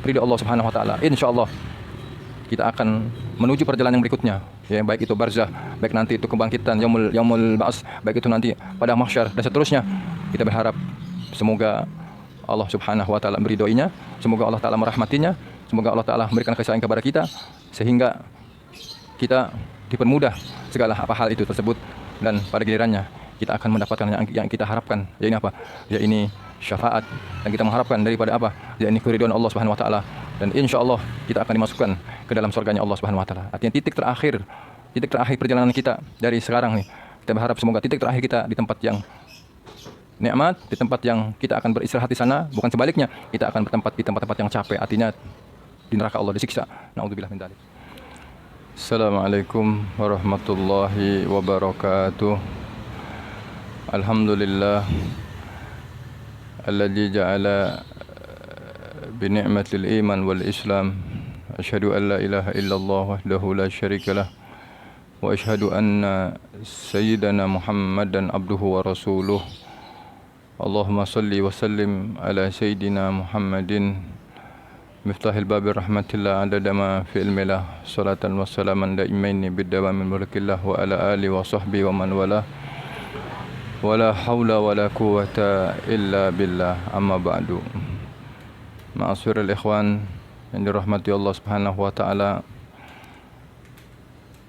ridha Allah Subhanahu wa taala. Insyaallah kita akan menuju perjalanan yang berikutnya, ya, baik itu barzah, baik nanti itu kebangkitan yaumul ba'ats, baik itu nanti pada mahsyar dan seterusnya. Kita berharap semoga Allah Subhanahu wa taala meridhoinya, semoga Allah taala merahmatinya, semoga Allah taala memberikan kasih sayang kepada kita sehingga kita dipermudah segala apa hal itu tersebut, dan pada gilirannya kita akan mendapatkan yang kita harapkan, yaitu apa? Ya ini syafaat, yang kita mengharapkan daripada apa? Ya ini keridhaan Allah Subhanahu wa taala, dan insyaallah kita akan dimasukkan ke dalam surganya Allah Subhanahu wa taala. Artinya titik terakhir perjalanan kita dari sekarang nih. Kita berharap semoga titik terakhir kita di tempat yang nikmat, di tempat yang kita akan beristirahat di sana, bukan sebaliknya. Kita akan bertempat di tempat-tempat yang capek, artinya di neraka Allah disiksa. Nauzubillah min dzalik. Assalamualaikum warahmatullahi wabarakatuh. Alhamdulillah alladzi ja'ala bi ni'matil iman wal islam. Asyhadu an la ilaha illallah wahdahu la syarikalah wa asyhadu anna sayyidana Muhammadan abduhu wa rasuluh. Allahumma salli wa sallim ala sayyidina Muhammadin miftahil babir rahmatillah adada ma fi ilmillah, salatan wa salaman daimaini biddawamin mulkillah wa ala alihi wa sahbihi wa man walah. Wala haula wala quwwata illa billah, amma ba'du. Ma'asyiral ikhwan yang dirahmati Allah Subhanahu wa taala.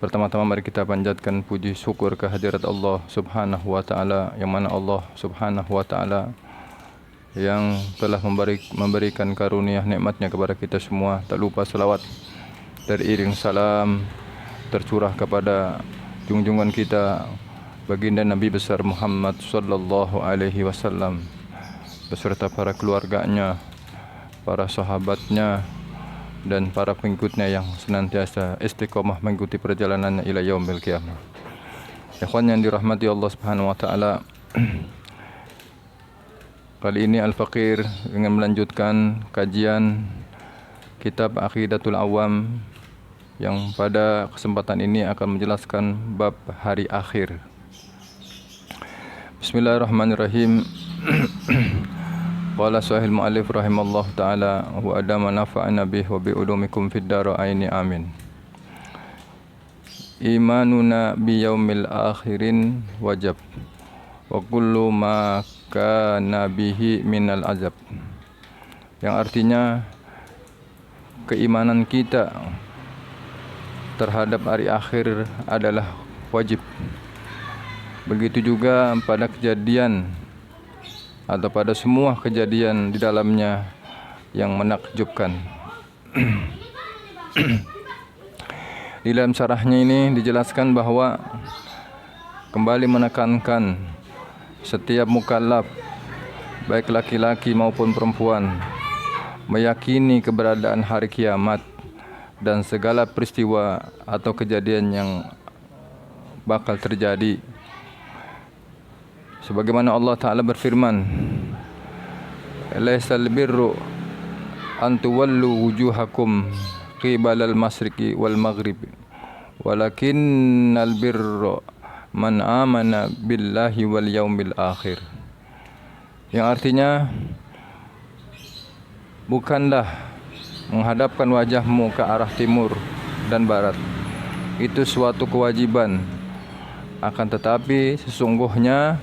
Pertama-tama mari kita panjatkan puji syukur kehadirat Allah Subhanahu wa taala, yang mana Allah Subhanahu wa taala yang telah memberikan karunia nikmatnya kepada kita semua. Tak lupa salawat teriring salam tercurah kepada junjungan kita baginda Nabi besar Muhammad sallallahu alaihi wasallam beserta para keluarganya, para sahabatnya, dan para pengikutnya yang senantiasa istiqomah mengikuti perjalanannya ila yaumil qiyamah. Ikhwan yang dirahmati Allah Subhanahu wa taala, kali ini Al-Faqir ingin melanjutkan kajian kitab Aqidatul Awam yang pada kesempatan ini akan menjelaskan bab hari akhir. Bismillahirrahmanirrahim. Qala sahih mu'allif rahimallahu ta'ala wa adama nafa'ana bih wa bi ulumikum fid daraini amin. Imanuna bi yaumil akhirin wajib wa kullu ma kana bihi minal azab. Yang artinya keimanan kita terhadap hari akhir adalah wajib. Begitu juga pada kejadian atau pada semua kejadian di dalamnya yang menakjubkan. Di dalam syarahnya ini dijelaskan bahwa kembali menekankan setiap mukallaf, baik laki-laki maupun perempuan, meyakini keberadaan hari kiamat dan segala peristiwa atau kejadian yang bakal terjadi. Sebagaimana Allah Ta'ala berfirman, laisal birru an tuwallu wujuhakum qibalal masyriqi wal maghribi walakinnal birra man amana billahi wal yaumil akhir. Yang artinya, bukanlah menghadapkan wajahmu ke arah timur dan barat itu suatu kewajiban, akan tetapi sesungguhnya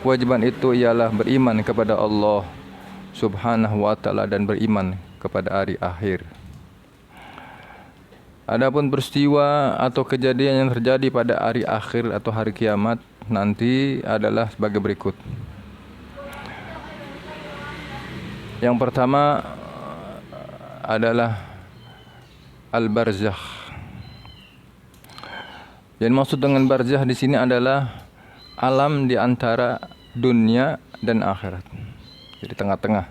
kewajiban itu ialah beriman kepada Allah Subhanahu wa taala dan beriman kepada hari akhir. Adapun peristiwa atau kejadian yang terjadi pada hari akhir atau hari kiamat nanti adalah sebagai berikut. Yang pertama adalah al-barzakh. Yang maksud dengan barzakh di sini adalah alam di antara dunia dan akhirat. Jadi tengah-tengah.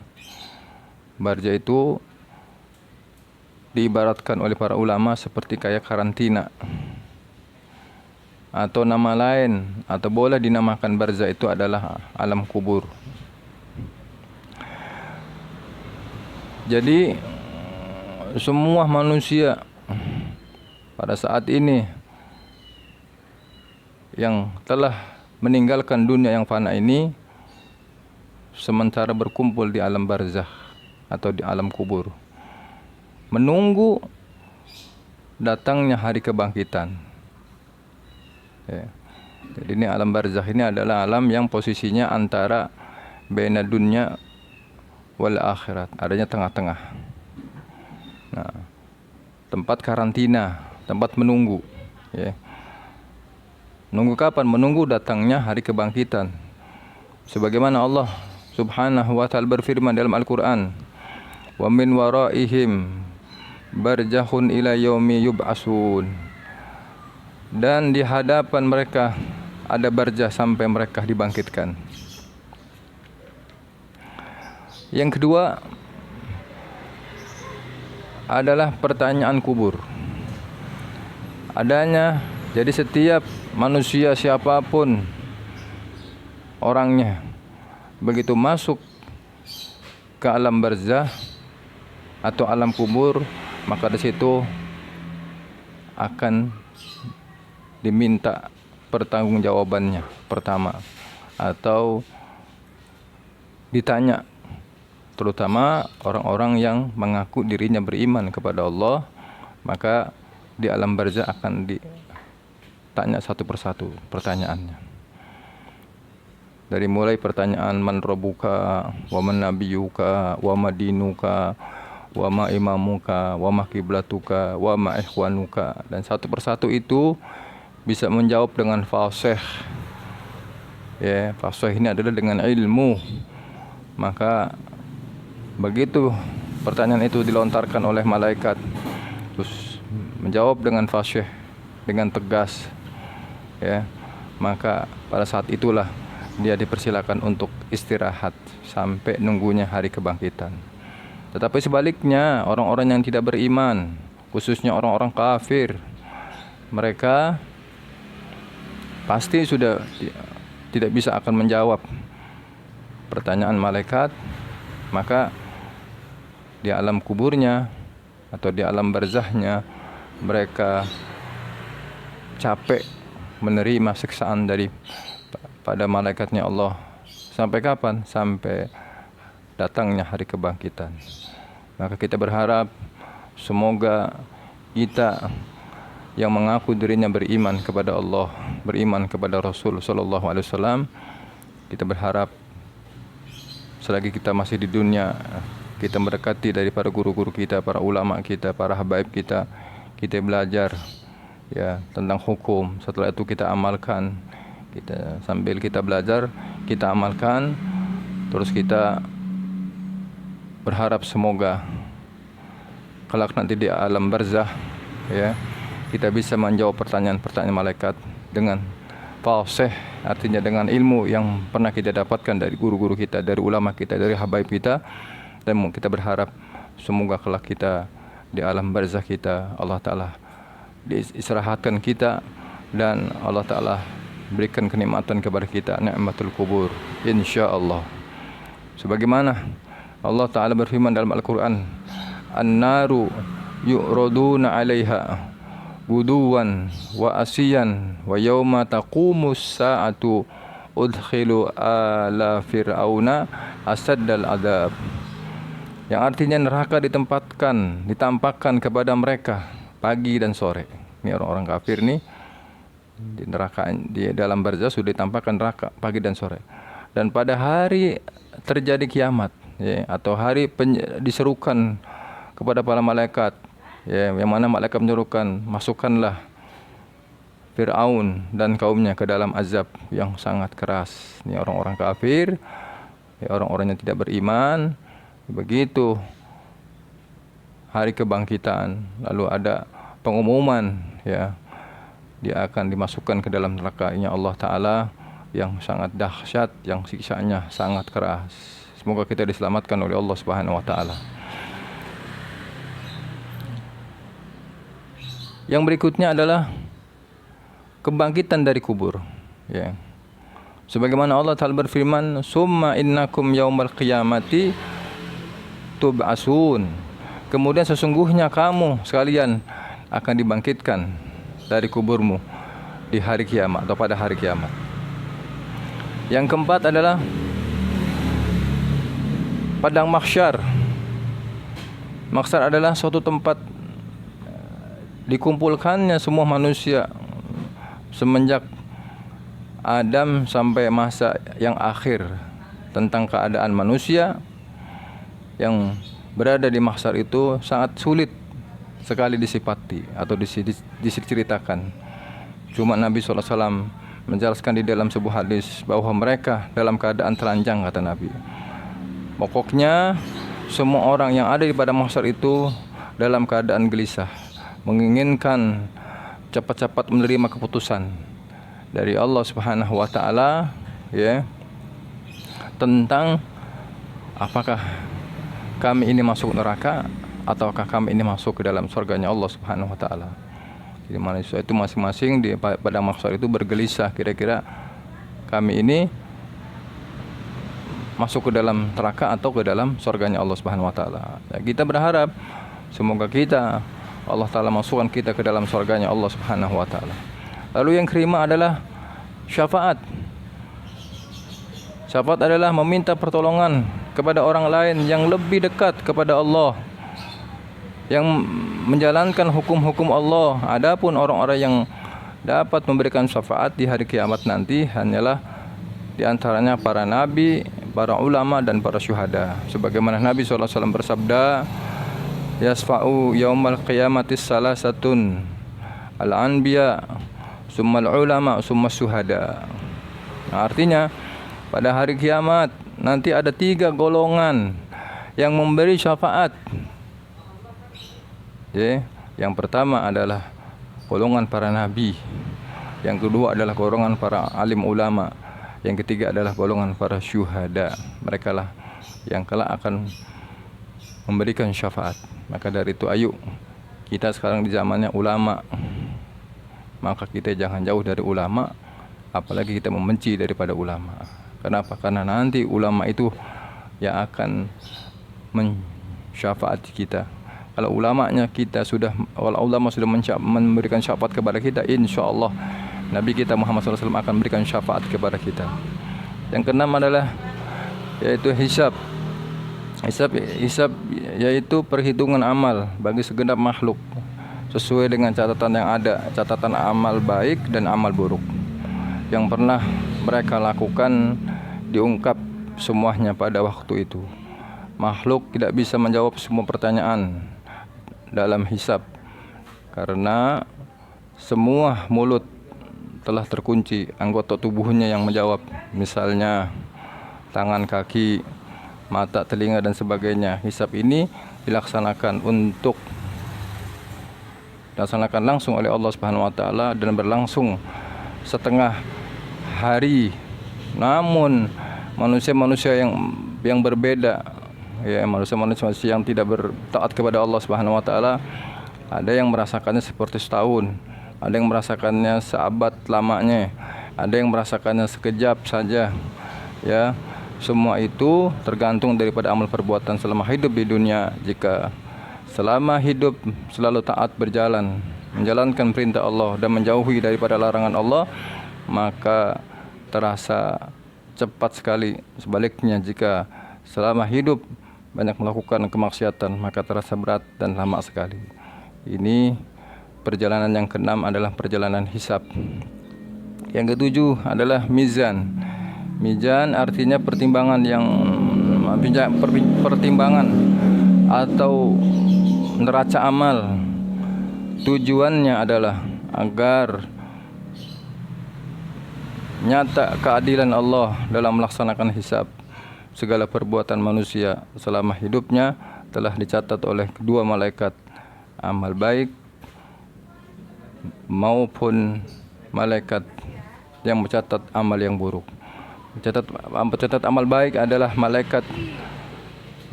Barzakh itu diibaratkan oleh para ulama seperti kayak karantina. Atau nama lain atau boleh dinamakan barzakh itu adalah alam kubur. Jadi semua manusia pada saat ini yang telah meninggalkan dunia yang fana ini sementara berkumpul di alam barzakh atau di alam kubur. menunggu datangnya hari kebangkitan. Ya. Jadi ini alam barzakh ini adalah alam yang posisinya antara baina dunya wal akhirat, adanya tengah-tengah. Nah, tempat karantina, tempat menunggu, ya. Menunggu kapan? Menunggu datangnya hari kebangkitan. Sebagaimana Allah Subhanahu wa taala berfirman dalam Al-Qur'an, "Wa min waraihim barjahun ila yaumi yub'atsun." Dan di hadapan mereka ada barjah sampai mereka dibangkitkan. Yang kedua adalah pertanyaan kubur. Adanya, jadi setiap manusia siapapun orangnya begitu masuk ke alam barzah atau alam kubur, maka di situ akan diminta pertanggungjawabannya pertama, atau ditanya, terutama orang-orang yang mengaku dirinya beriman kepada Allah, maka di alam barzah akan ditanya satu persatu pertanyaannya. Dari mulai pertanyaan man rabbuka, wa man nabiyuka, wa ma dinuka, wa ma imamuka, wa ma kiblatuka, wa ma ikhwanuka, dan satu persatu itu bisa menjawab dengan fasih. Ya, fasih ini adalah dengan ilmu. Maka begitu pertanyaan itu dilontarkan oleh malaikat, terus menjawab dengan fasih, dengan tegas, ya, maka pada saat itulah dia dipersilakan untuk istirahat sampai nunggunya hari kebangkitan. Tetapi sebaliknya, orang-orang yang tidak beriman, khususnya orang-orang kafir, mereka pasti sudah tidak bisa akan menjawab pertanyaan malaikat. Maka di alam kuburnya atau di alam barzahnya mereka capek menerima siksaan dari pada malaikatnya Allah. Sampai kapan? Sampai datangnya hari kebangkitan. Maka kita berharap semoga kita yang mengaku dirinya beriman kepada Allah, beriman kepada Rasul sallallahu alaihi wasallam, kita berharap selagi kita masih di dunia, kita mendekati daripada guru-guru kita, para ulama kita, para habaib kita, kita belajar ya tentang hukum. Setelah itu kita amalkan. Kita sambil kita belajar, kita amalkan, terus kita berharap semoga kelak nanti di alam barzah, ya, kita bisa menjawab pertanyaan-pertanyaan malaikat dengan fasih, artinya dengan ilmu yang pernah kita dapatkan dari guru-guru kita, dari ulama kita, dari habaib kita. Dan kita berharap semoga kelak kita di alam barzah kita, Allah Ta'ala diistirahatkan kita, dan Allah Ta'ala berikan kenikmatan kepada kita, nikmatul kubur, insyaallah. Sebagaimana Allah Ta'ala berfirman dalam Al-Quran, "An-naru yu'raduna 'alaiha guduwan wa asiyan wa yawma taqumus sa'atu udkhilu ala fir'auna asaddal adab." Yang artinya neraka ditampakkan kepada mereka pagi dan sore. Ini orang-orang kafir nih, di neraka, di dalam barzah sudah ditampakkan neraka pagi dan sore. Dan pada hari terjadi kiamat, ya, atau hari diserukan kepada para malaikat, ya, yang mana malaikat menyerukan, masukkanlah Fir'aun dan kaumnya ke dalam azab yang sangat keras. Ini orang-orang kafir, ya, orang-orang yang tidak beriman. Begitu hari kebangkitan, lalu ada pengumuman, ya, dia akan dimasukkan ke dalam neraka-Nya Allah Ta'ala yang sangat dahsyat, yang siksaannya sangat keras. Semoga kita diselamatkan oleh Allah Subhanahu wa Ta'ala. Yang berikutnya adalah kebangkitan dari kubur, ya. Sebagaimana Allah Ta'ala berfirman, "Summa innakum yaumal qiyamati tub'asun." Kemudian sesungguhnya kamu sekalian akan dibangkitkan dari kuburmu di hari kiamat atau pada hari kiamat. Yang keempat adalah padang mahsyar. Mahsyar adalah suatu tempat dikumpulkannya semua manusia semenjak Adam sampai masa yang akhir. Tentang keadaan manusia yang berada di mahsyar itu sangat sulit sekali disifati atau diceritakan. Cuma Nabi SAW menjelaskan di dalam sebuah hadis bahwa mereka dalam keadaan telanjang, kata Nabi. Pokoknya semua orang yang ada di pada mahsyar itu dalam keadaan gelisah, menginginkan cepat-cepat menerima keputusan dari Allah Subhanahu wa taala, ya, tentang apakah kami ini masuk neraka ataukah kami ini masuk ke dalam surganya Allah Subhanahu wa taala. Jadi manusia itu masing-masing pada mahsyar itu bergelisah, kira-kira kami ini masuk ke dalam neraka atau ke dalam surganya Allah Subhanahu wa taala. Ya, kita berharap semoga Allah taala masukkan kita ke dalam surganya Allah Subhanahu wa taala. Lalu yang kelima adalah syafaat. Syafaat adalah meminta pertolongan kepada orang lain yang lebih dekat kepada Allah, yang menjalankan hukum-hukum Allah. Adapun orang-orang yang dapat memberikan syafaat di hari kiamat nanti hanyalah di antaranya para nabi, para ulama dan para syuhada. Sebagaimana Nabi SAW bersabda, "Yasfa'u yaumal qiyamatis salasatun al-anbiya, summal ulama, summas syuhada." Nah, artinya pada hari kiamat nanti ada 3 golongan yang memberi syafaat. Yang pertama adalah golongan para nabi, yang kedua adalah golongan para alim ulama, yang ketiga adalah golongan para syuhada. Mereka lah yang kelak akan memberikan syafaat. Maka dari itu ayo, kita sekarang di zamannya ulama, maka kita jangan jauh dari ulama, apalagi kita membenci daripada ulama. Kenapa? Karena nanti ulama itu yang akan mensyafaati kita. Kalau ulamanya kita sudah, ulama sudah memberikan syafaat kepada kita, insya-Allah Nabi kita Muhammad SAW akan memberikan syafaat kepada kita. Yang keenam adalah yaitu hisab. Hisab yaitu perhitungan amal bagi segenap makhluk sesuai dengan catatan yang ada, catatan amal baik dan amal buruk yang pernah mereka lakukan, diungkap semuanya pada waktu itu. Makhluk tidak bisa menjawab semua pertanyaan dalam hisab karena semua mulut telah terkunci, anggota tubuhnya yang menjawab, misalnya tangan, kaki, mata, telinga dan sebagainya. Hisab ini dilaksanakan langsung oleh Allah Subhanahu wa taala dan berlangsung setengah hari. Namun manusia-manusia yang berbeda, ya, manusia-manusia yang tidak bertaat kepada Allah Subhanahu wa taala, ada yang merasakannya seperti setahun, ada yang merasakannya seabad lamanya, ada yang merasakannya sekejap saja. Ya, semua itu tergantung daripada amal perbuatan selama hidup di dunia. Jika selama hidup selalu taat berjalan, menjalankan perintah Allah dan menjauhi daripada larangan Allah, maka terasa cepat sekali. Sebaliknya, jika selama hidup banyak melakukan kemaksiatan, maka terasa berat dan lama sekali. Ini perjalanan yang keenam adalah perjalanan hisab. Yang ketujuh adalah mizan. Mizan artinya pertimbangan atau neraca amal. Tujuannya adalah agar nyata keadilan Allah dalam melaksanakan hisab. Segala perbuatan manusia selama hidupnya telah dicatat oleh kedua malaikat, amal baik maupun malaikat yang mencatat amal yang buruk. Pencatat amal baik adalah malaikat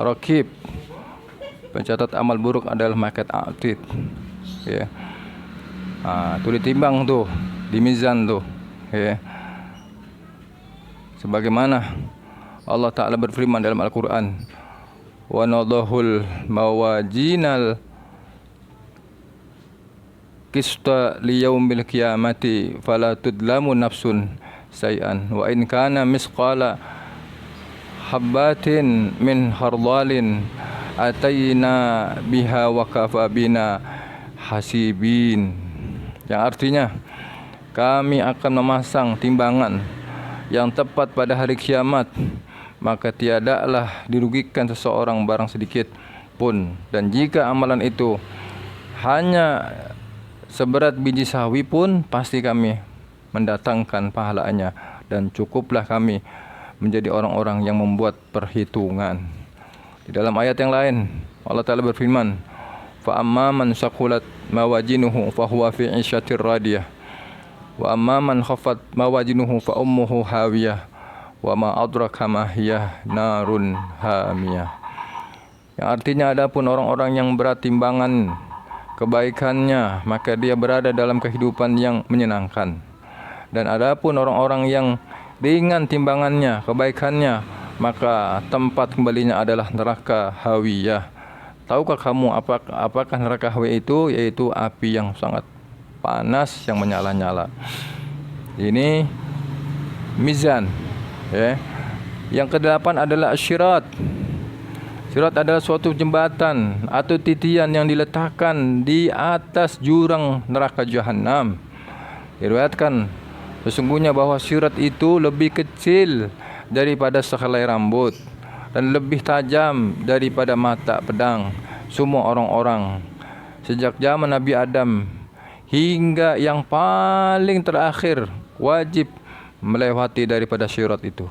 Raqib. Pencatat amal buruk adalah malaikat Atid. Ya. Itu ditimbang tuh, di mizan tuh, ya. Sebagaimana Allah Ta'ala berfirman dalam Al-Quran, wa nadahul mawajinal qista liyaumil qiyamati fala tudlamu nafsun say'an wa in kana misqala habbatin min khardalin ataina biha wa kafa bina hasibin. Yang artinya kami akan memasang timbangan yang tepat pada hari kiamat, maka tiadalah dirugikan seseorang barang sedikit pun. Dan jika amalan itu hanya seberat biji sawi pun, pasti kami mendatangkan pahalanya. Dan cukuplah kami menjadi orang-orang yang membuat perhitungan. Di dalam ayat yang lain Allah Ta'ala berfirman, fa amma man saqulat mawazinuhu fa huwa fi 'isyatir radiyah wa amma man khaffat mawazinuhu fa ummuhu hawiyah wa ma adraka ma hiya narun hamiyah. Yang artinya adapun orang-orang yang berat timbangan kebaikannya, maka dia berada dalam kehidupan yang menyenangkan. Dan adapun orang-orang yang ringan timbangannya kebaikannya, maka tempat kembalinya adalah neraka hawiyah. Tahukah kamu apakah neraka hawiyah itu? Yaitu api yang sangat panas yang menyala-nyala. Ini mizan, ya. Yang kedelapan adalah asyirat. Sirat adalah suatu jembatan atau titian yang diletakkan di atas jurang neraka jahanam. Diriwayatkan sesungguhnya bahwa sirat itu lebih kecil daripada sehelai rambut dan lebih tajam daripada mata pedang. Semua orang-orang sejak zaman Nabi Adam hingga yang paling terakhir wajib melewati daripada sirat itu.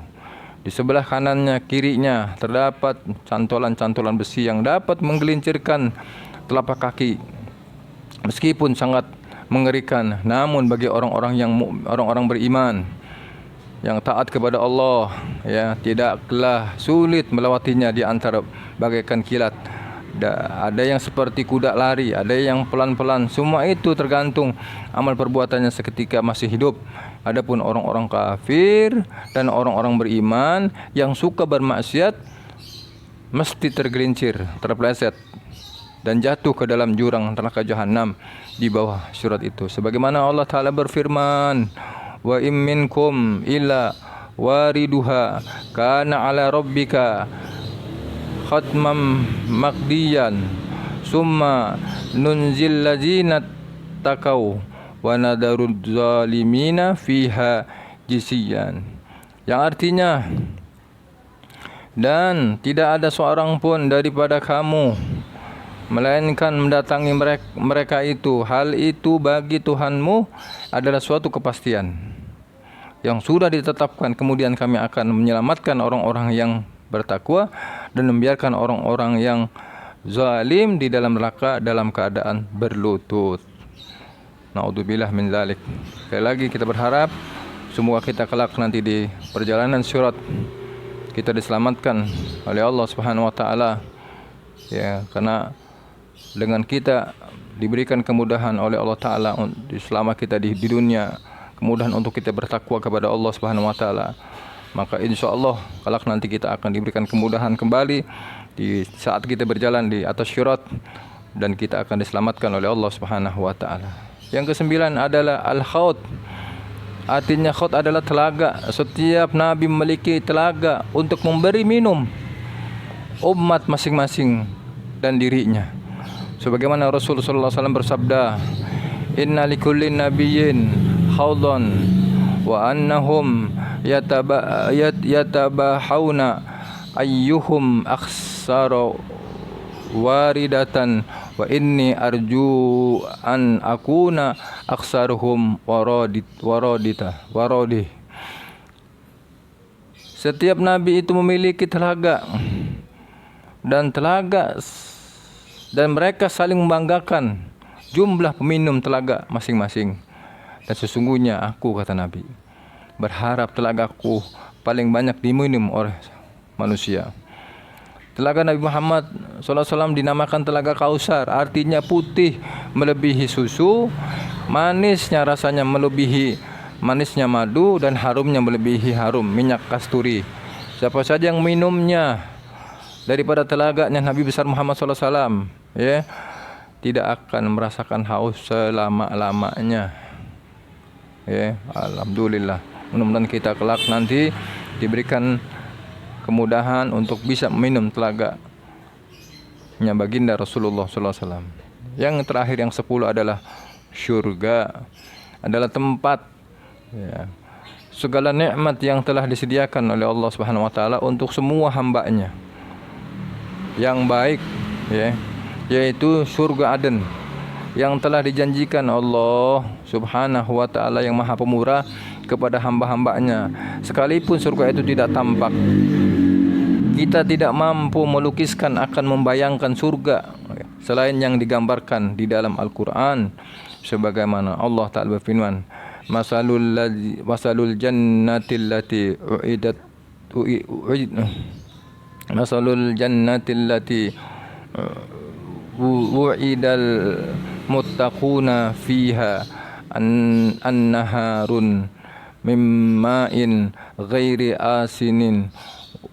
Di sebelah kanannya, kirinya terdapat cantolan-cantolan besi yang dapat menggelincirkan telapak kaki. Meskipun sangat mengerikan, namun bagi orang-orang beriman yang taat kepada Allah, ya, tidaklah sulit melewatinya di antara bagaikan kilat. Ada yang seperti kuda lari, ada yang pelan-pelan. Semua itu tergantung amal perbuatannya seketika masih hidup. Adapun orang-orang kafir dan orang-orang beriman yang suka bermaksiat mesti tergelincir, terpeleset dan jatuh ke dalam jurang neraka jahanam di bawah surat itu. Sebagaimana Allah Ta'ala berfirman, wa im minkum illa wariduha kana ala rabbika khatmam maqdiyan summa nunzil ladzina taqau wa nadarud zalimina fiha jisiyan. Yang artinya, dan tidak ada seorang pun daripada kamu melainkan mendatangi mereka itu. Hal itu bagi Tuhanmu adalah suatu kepastian yang sudah ditetapkan. Kemudian kami akan menyelamatkan orang-orang yang bertakwa dan membiarkan orang-orang yang zalim di dalam neraka dalam keadaan berlutut. Na'udzubillah min dzalik. Sekali lagi kita berharap semoga kita kelak nanti di perjalanan sirat kita diselamatkan oleh Allah Subhanahu wa taala. Ya, karena dengan kita diberikan kemudahan oleh Allah Ta'ala selama kita di dunia, kemudahan untuk kita bertakwa kepada Allah Subhanahu wa taala, maka insya Allah kelak nanti kita akan diberikan kemudahan kembali di saat kita berjalan di atas syirat dan kita akan diselamatkan oleh Allah Subhanahu wa taala. Yang kesembilan adalah al-khaut. Artinya khaut adalah telaga. Setiap nabi memiliki telaga untuk memberi minum umat masing-masing dan dirinya. Sebagaimana Rasulullah SAW bersabda, inna likulli nabiyyin khawdan wa annahum yatabahawna ayyuhum akhsara waridatan wa inni arju an akuna akhsaruhum waradih. Setiap nabi itu memiliki telaga dan mereka saling membanggakan jumlah peminum telaga masing-masing. Dan sesungguhnya aku, kata Nabi, berharap telagaku paling banyak diminum oleh manusia. Telaga Nabi Muhammad SAW dinamakan telaga Kausar, artinya putih melebihi susu, manisnya rasanya melebihi manisnya madu, dan harumnya melebihi harum minyak kasturi. Siapa saja yang minumnya daripada telaganya Nabi besar Muhammad SAW, ya, tidak akan merasakan haus selama-lamanya. Ya, alhamdulillah. Mudah-mudahan kita kelak nanti diberikan kemudahan untuk bisa minum telaga nya baginda Rasulullah sallallahu alaihi wasallam. Yang terakhir yang 10 adalah syurga, adalah tempat ya, segala nikmat yang telah disediakan oleh Allah Subhanahu wa taala untuk semua hamba-Nya yang baik ya, yaitu surga Aden yang telah dijanjikan Allah Subhanahu wa taala yang Maha Pemurah kepada hamba-hambanya. Sekalipun surga itu tidak tampak, kita tidak mampu melukiskan akan membayangkan surga selain yang digambarkan di dalam Al-Qur'an, sebagaimana Allah Ta'ala berfirman, masalul jannati allati masalul jannati allati wu'idal muttaquna fiha annaharun min ma'in ghairi asinin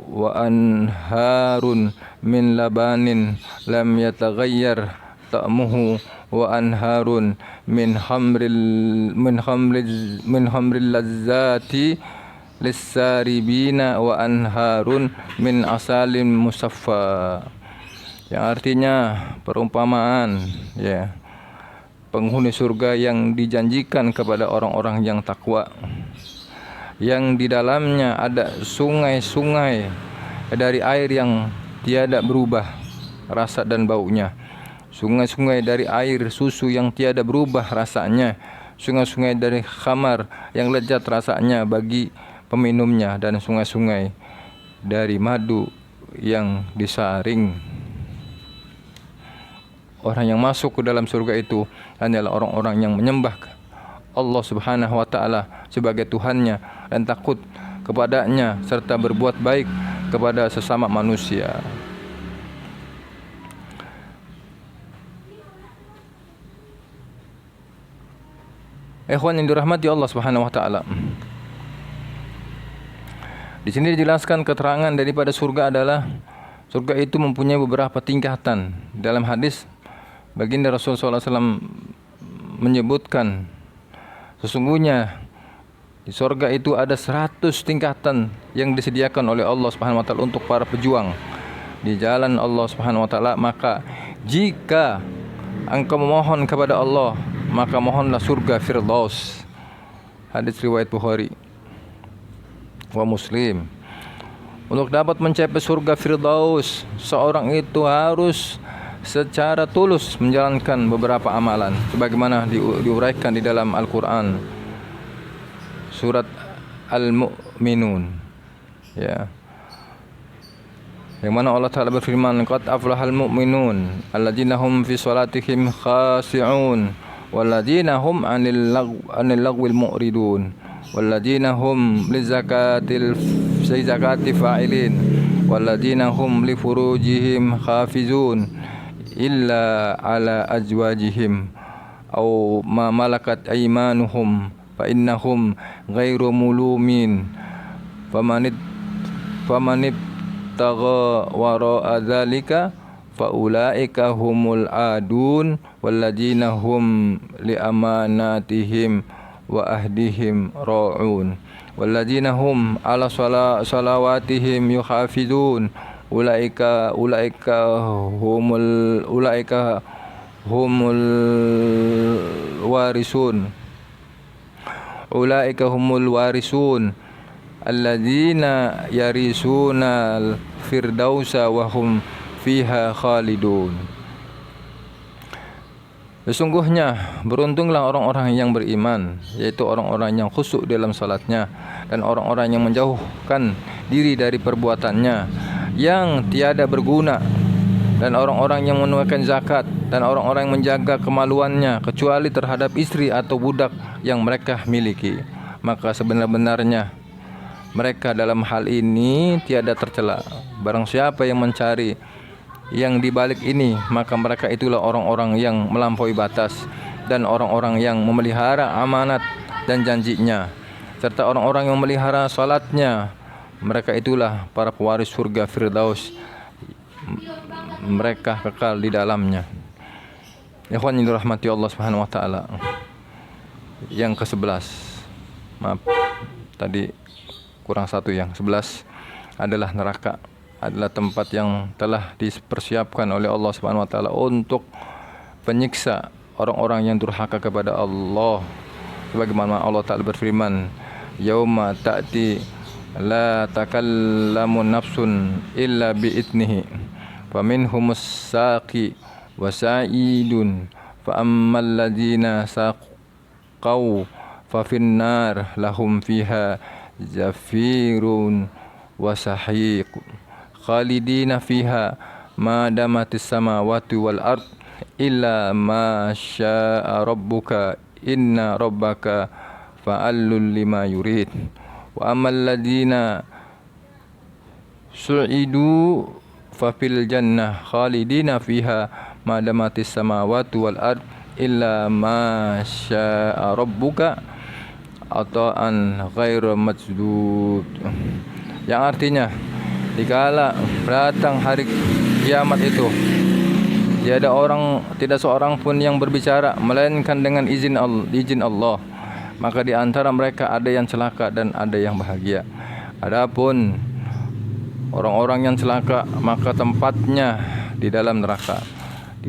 wa anharun min labanin lam yataghayyar ta'muhu wa anharun min khamril lazzati lis-saribina wa anharun min asalin musaffa. Yang artinya perumpamaan ya, penghuni surga yang dijanjikan kepada orang-orang yang takwa, yang di dalamnya ada sungai-sungai dari air yang tiada berubah rasa dan baunya, sungai-sungai dari air susu yang tiada berubah rasanya, sungai-sungai dari khamar yang lezat rasanya bagi peminumnya, dan sungai-sungai dari madu yang disaring. Orang yang masuk ke dalam surga itu hanyalah orang-orang yang menyembah Allah Subhanahu wa taala sebagai Tuhannya dan takut kepadanya serta berbuat baik kepada sesama manusia. Ikhwan yang dirahmati Allah Subhanahu wa taala, di sini dijelaskan keterangan daripada surga adalah surga itu mempunyai beberapa tingkatan. Dalam hadis baginda Rasulullah SAW menyebutkan sesungguhnya di surga itu ada 100 tingkatan yang disediakan oleh Allah Subhanahu wa taala untuk para pejuang di jalan Allah Subhanahu wa taala. Maka jika engkau memohon kepada Allah, maka mohonlah surga Firdaus. Hadis riwayat Bukhari wa Muslim. Untuk dapat mencapai surga Firdaus, seorang itu harus secara tulus menjalankan beberapa amalan sebagaimana diuraikan di dalam Al-Qur'an surat Al-Mu'minun ya, yang mana Allah Ta'ala berfirman, qad aflahal mu'minun alladzina hum fi salatihim khashi'un walladzina hum 'anil lagwil mu'ridun walladzina hum lizakati fa'ilin walladzina hum li furujihim hafizun illa ala azwajihim aw ma malakat aymanuhum fa innahum ghairu mulumin famanit tagha wara'a dzalika fa ulaika humul adun walladzina hum li amanatihim wa ahdihim ra'un walladzina hum ala salawatihim yuhafizun ulaika humul warisun alladzina yarisuna al-firdausa wa hum fiha khalidun. Sesungguhnya beruntunglah orang-orang yang beriman, yaitu orang-orang yang khusyuk dalam salatnya dan orang-orang yang menjauhkan diri dari perbuatannya yang tiada berguna, dan orang-orang yang menunaikan zakat, dan orang-orang yang menjaga kemaluannya kecuali terhadap istri atau budak yang mereka miliki. Maka sebenar-benarnya mereka dalam hal ini tiada tercela. Barang siapa yang mencari yang dibalik ini, maka mereka itulah orang-orang yang melampaui batas dan orang-orang yang memelihara amanat dan janjinya, serta orang-orang yang memelihara salatnya. Mereka itulah para pewaris surga Firdaus, mereka kekal di dalamnya. Ikhwan yang dirahmati Allah Subhanahu wa taala, yang ke-11, maaf tadi kurang satu, yang 11 adalah neraka. adalah tempat yang telah dipersiapkan oleh Allah Subhanahu wa taala untuk penyiksa orang-orang yang durhaka kepada Allah. Sebagaimana Allah Ta'ala berfirman, yauma ta'ti la takallamu nafsun illa bi'idnihi faminhumus saqi wa sa'idun fa ammal ladzina saqau fa finnar lahum fiha zafirun wa sahiq khalidina fiha ma damatis samawati wal ard illa ma syaa rabbuka inna rabbaka fa'allul lima yurid wa amal ladina su'idu fa fil jannah khalidina fiha ma damatis samawati wal ard illa ma syaa rabbuka ata'an ghairu majdud, yang artinya dikala datang hari kiamat itu tidak seorang pun yang berbicara melainkan dengan izin Allah. Maka di antara mereka ada yang celaka dan ada yang bahagia. Adapun orang-orang yang celaka maka tempatnya di dalam neraka. Di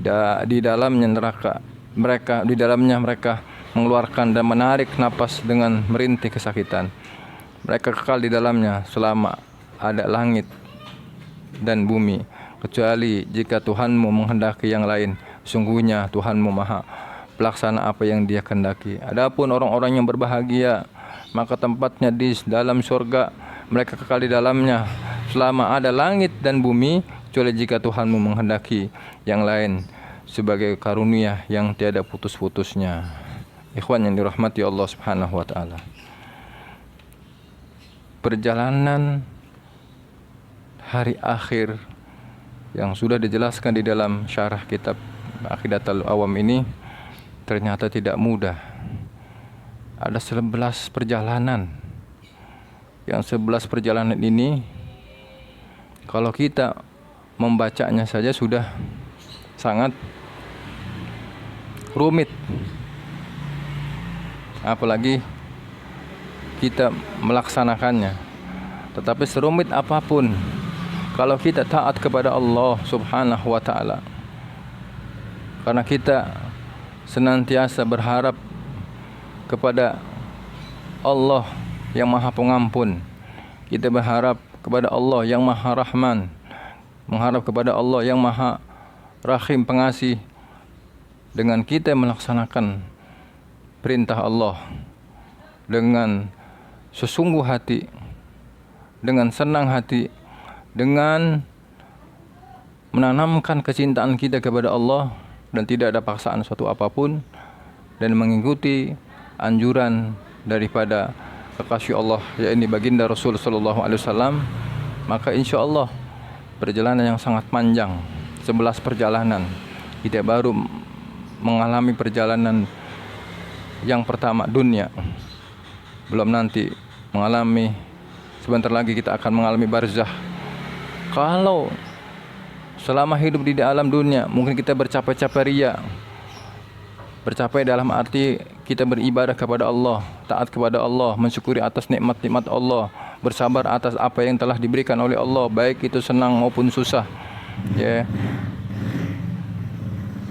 dalamnya neraka. Di dalamnya mereka mengeluarkan dan menarik napas dengan merintih kesakitan. Mereka kekal di dalamnya selama ada langit dan bumi, kecuali jika Tuhanmu menghendaki yang lain. Sungguhnya Tuhanmu maha pelaksana apa yang Dia kehendaki. Adapun orang-orang yang berbahagia, maka tempatnya di dalam surga. Mereka kekal di dalamnya selama ada langit dan bumi, kecuali jika Tuhanmu menghendaki yang lain, sebagai karunia yang tiada putus-putusnya. Ikhwan yang dirahmati Allah Subhanahu wa taala, perjalanan hari akhir yang sudah dijelaskan di dalam syarah kitab Aqidatul Awam ini ternyata tidak mudah. Ada 11 perjalanan. Yang 11 perjalanan ini kalau kita membacanya saja sudah sangat rumit, apalagi kita melaksanakannya. Tetapi serumit apapun, kalau kita taat kepada Allah Subhanahu wa taala, karena kita senantiasa berharap kepada Allah yang Maha Pengampun, kita berharap kepada Allah yang Maha Rahman, mengharap kepada Allah yang Maha Rahim, Pengasih. Dengan kita melaksanakan perintah Allah dengan sesungguh hati, dengan senang hati, dengan menanamkan kecintaan kita kepada Allah dan tidak ada paksaan suatu apapun, dan mengikuti anjuran daripada kekasih Allah, yakni baginda Rasul sallallahu alaihi wasallam, maka insyaallah perjalanan yang sangat panjang, 11 perjalanan. Kita baru mengalami perjalanan yang pertama, dunia. Belum nanti mengalami, sebentar lagi kita akan mengalami barzah. Kalau selama hidup di alam dunia mungkin kita bercapai-capai ria. Bercapai dalam arti kita beribadah kepada Allah, taat kepada Allah, mensyukuri atas nikmat-nikmat Allah, bersabar atas apa yang telah diberikan oleh Allah, baik itu senang maupun susah.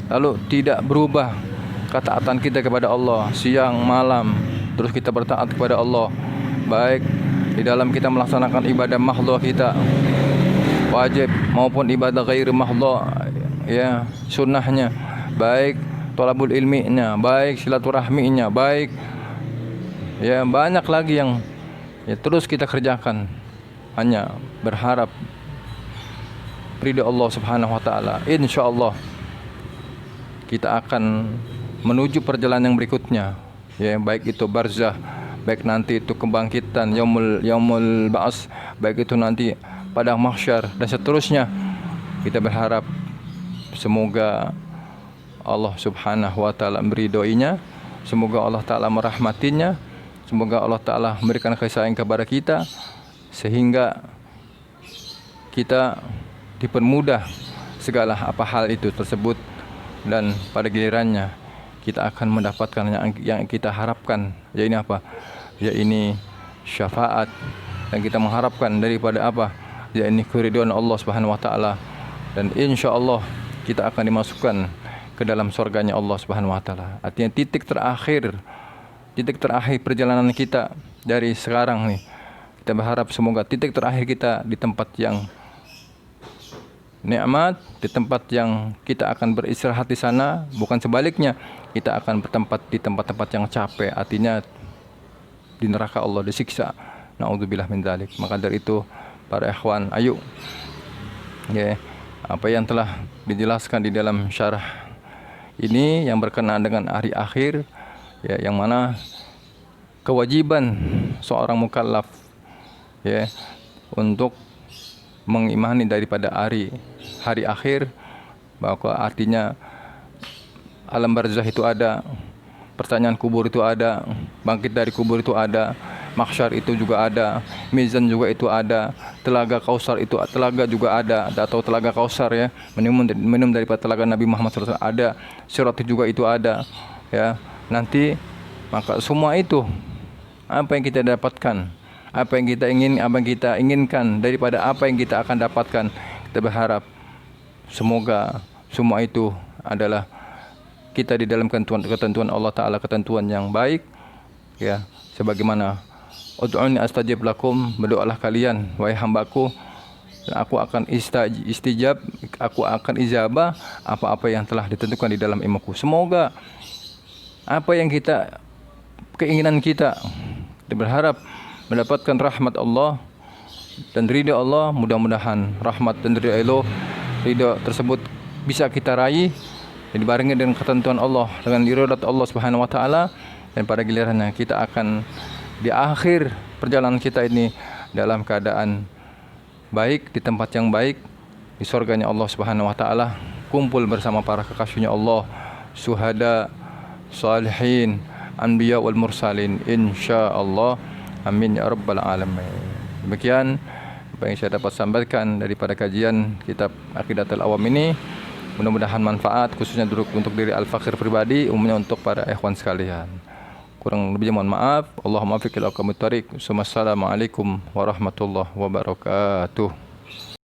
Lalu tidak berubah ketaatan kita kepada Allah siang malam, terus kita bertaat kepada Allah, baik di dalam kita melaksanakan ibadah mahdhah kita wajib maupun ibadah ghairi mahdhah, sunnahnya, baik thalabul ilminya, baik silaturahminya, baik banyak lagi yang terus kita kerjakan, hanya berharap ridha Allah Subhanahu wa taala. Insyaallah kita akan menuju perjalanan yang berikutnya, baik itu barzah, baik nanti itu kebangkitan yaumul ba'ats, baik itu nanti padang mahsyar dan seterusnya. Kita berharap semoga Allah Subhanahu wa taala meridhoinya, semoga Allah taala merahmatinya, semoga Allah taala memberikan kasih sayang kepada kita sehingga kita dipermudah segala apa hal itu tersebut, dan pada gilirannya kita akan mendapatkan yang kita harapkan, yaitu apa? Yaitu syafaat, dan kita mengharapkan daripada apa? yakni keridhaan Allah Subhanahu wa taala, dan insyaallah kita akan dimasukkan ke dalam surganya Allah Subhanahu wa taala. Artinya titik terakhir perjalanan kita dari sekarang nih. Kita berharap semoga titik terakhir kita di tempat yang nikmat, di tempat yang kita akan beristirahat di sana, bukan sebaliknya kita akan bertempat di tempat-tempat yang capek, artinya di neraka Allah disiksa. Naudzubillah min dzalik. Maka dari itu para ikhwan, ayo ya, apa yang telah dijelaskan di dalam syarah ini yang berkenaan dengan hari akhir, ya, yang mana kewajiban seorang mukallaf ya untuk mengimani daripada hari akhir, bahwa artinya alam barzah itu ada, pertanyaan kubur itu ada, bangkit dari kubur itu ada, mahsyar itu juga ada, mizan juga itu ada, telaga kausar itu juga ada, atau telaga kausar ya, minum daripada telaga Nabi Muhammad SAW ada, sirat juga itu ada ya. Nanti maka semua itu apa yang kita dapatkan, apa yang kita inginkan daripada apa yang kita akan dapatkan, kita berharap semoga semua itu adalah kita di dalam ketentuan Allah Ta'ala, ketentuan yang baik ya, sebagaimana ud'uni astajib lakum, berdoalah kalian wahai hambaku dan aku akan istijab, aku akan ijabah apa-apa yang telah ditentukan di dalam ilmuku. Semoga apa yang keinginan kita berharap mendapatkan rahmat Allah dan ridha Allah, mudah-mudahan rahmat dan ridha tersebut bisa kita raih dan dibarengi dengan ketentuan Allah, dengan iradat Allah Subhanahu wa taala, dan pada gilirannya kita akan di akhir perjalanan kita ini dalam keadaan baik, di tempat yang baik, di surganya Allah Subhanahu wa taala, kumpul bersama para kekasihnya Allah, syuhada, salihin, anbiya wal mursalin, insyaallah. Amin ya rabbal alamin. Demikian apa yang saya dapat sampaikan daripada kajian kitab Aqidatul Awam ini. Mudah-mudahan manfaat, khususnya untuk diri Al-Fakir pribadi, umumnya untuk para ikhwan sekalian. Kurang lebihnya mohon maaf. Allahumma fiqil aqamut thariq. Wassalamualaikum warahmatullahi wabarakatuh.